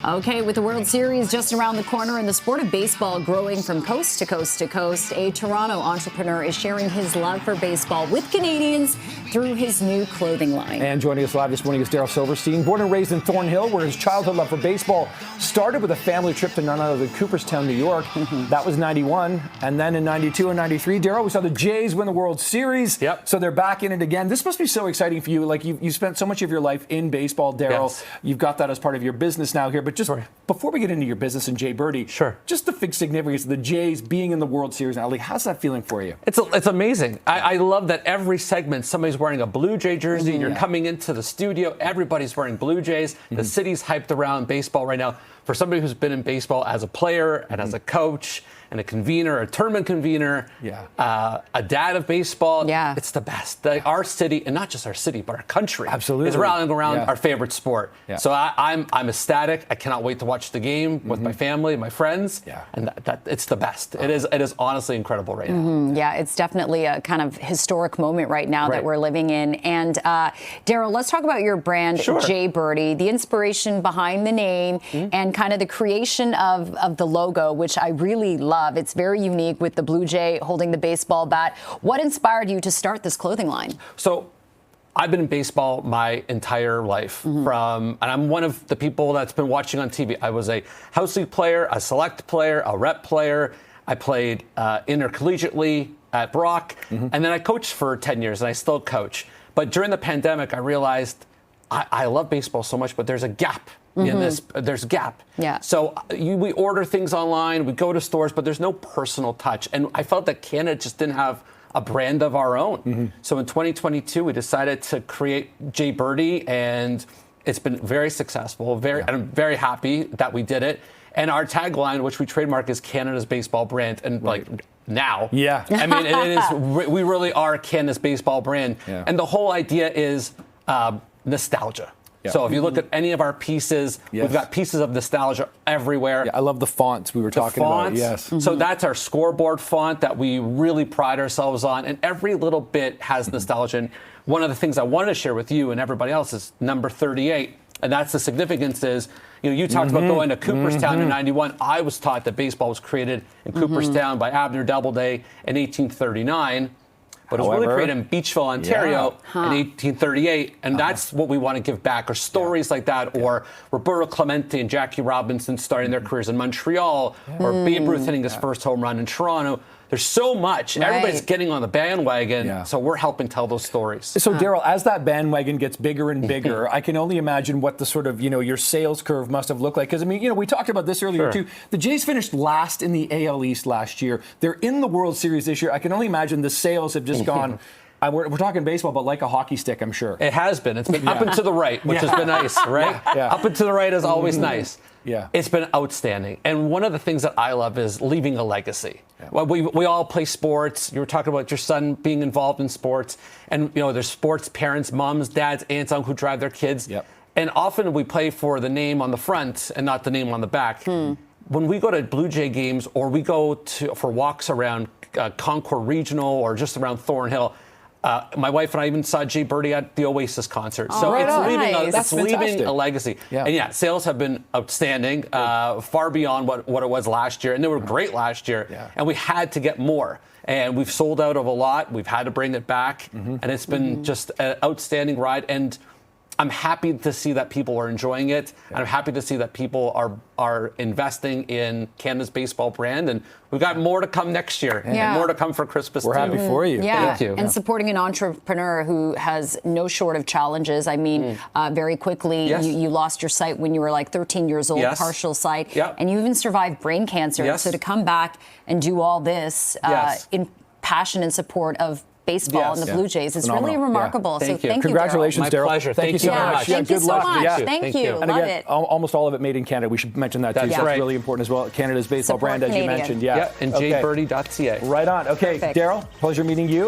Okay, with the World Series just around the corner and the sport of baseball growing from coast to coast to coast, a Toronto entrepreneur is sharing his love for baseball with Canadians through his new clothing line. And joining us live this morning is Darryl Silverstein, born and raised in Thornhill, where his childhood love for baseball started with a family trip to none other than Cooperstown, New York. That was 91. And then in 92 and 93, Darryl, we saw the Jays win the World Series. Yep. So they're back in it again. This must be so exciting for you. Like, you spent so much of your life in baseball, Darryl. Yes. You've got that as part of your business now here. But just before we get into your business and Jay Birdy, just the big significance of the Jays being in the World Series now. Like, how's that feeling for you? It's amazing. I love that every segment somebody's wearing a Blue Jay jersey. You're coming into the studio. Everybody's wearing Blue Jays. The city's hyped around baseball right now. For somebody who's been in baseball as a player and as a coach and a convener, a tournament convener, a dad of baseball, it's the best. Our city, and not just our city, but our country, is rallying around our favorite sport. So I'm ecstatic. I cannot wait to watch the game with my family, my friends, and it's the best. It is honestly incredible right now. Yeah, it's definitely a kind of historic moment right now that we're living in. And Darryl, let's talk about your brand, Jay Birdy, the inspiration behind the name and kind of the creation of the logo, which I really love. It's very unique with the Blue Jay holding the baseball bat. What inspired you to start this clothing line? So I've been in baseball my entire life and I'm one of the people that's been watching on TV. I was a house league player, a select player, a rep player. I played intercollegiately at Brock, and then I coached for 10 years, and I still coach. But during the pandemic, I realized I love baseball so much, but there's a gap in this. There's a gap. So we order things online, we go to stores, but there's no personal touch. And I felt that Canada just didn't have a brand of our own. So in 2022, we decided to create Jay Birdy, and it's been very successful. And I'm very happy that we did it. And our tagline, which we trademark, is Canada's baseball brand. And now, I mean, it is. We really are Canada's baseball brand. And the whole idea is nostalgia. So if you look at any of our pieces, we've got pieces of nostalgia everywhere. I love the fonts we were talking about. So that's our scoreboard font that we really pride ourselves on. And every little bit has nostalgia. And one of the things I wanted to share with you and everybody else is number 38. And that's the significance is, you talked about going to Cooperstown in 91. I was taught that baseball was created in Cooperstown by Abner Doubleday in 1839. But it was really created in Beachville, Ontario in 1838. And that's what we want to give back, or stories like that, or Roberto Clemente and Jackie Robinson starting their careers in Montreal, or Babe Ruth hitting his first home run in Toronto. There's so much. Everybody's getting on the bandwagon, so we're helping tell those stories. So, Darryl, as that bandwagon gets bigger and bigger, I can only imagine what the sort of, your sales curve must have looked like. Because, I mean, we talked about this earlier, too. The Jays finished last in the AL East last year. They're in the World Series this year. I can only imagine the sales have just gone... We're talking baseball, but like a hockey stick, I'm sure. It has been. It's been up and to the right, which has been nice, right? Up and to the right is always nice. It's been outstanding. And one of the things that I love is leaving a legacy. Well, we all play sports. You were talking about your son being involved in sports. And, there's sports parents, moms, dads, aunts, uncles who drive their kids. And often we play for the name on the front and not the name on the back. When we go to Blue Jay games or we go for walks around Concord Regional or just around Thornhill, my wife and I even saw Jay Birdy at the Oasis concert. So it's leaving a legacy. And sales have been outstanding, far beyond what it was last year. And they were great last year. And we had to get more. And we've sold out of a lot. We've had to bring it back. And it's been just an outstanding ride. And I'm happy to see that people are enjoying it. And I'm happy to see that people are investing in Canada's baseball brand. And we've got more to come next year. And more to come for Christmas, We're happy for you. Thank you. And supporting an entrepreneur who has no short of challenges. I mean, very quickly, you lost your sight when you were like 13 years old, partial sight. And you even survived brain cancer. So to come back and do all this in passion and support of baseball and the Blue Jays. It's really remarkable. Thank so you. thank Congratulations, you, Darryl. My pleasure. Thank you so much. Thank you good so luck. much. Thank you. And Love again, it. almost all of it made in Canada. We should mention that too. That's really important as well. Canada's baseball Support brand, as you Canadian. mentioned. And jaybirdy.ca. Right on. Okay, Darryl, pleasure meeting you.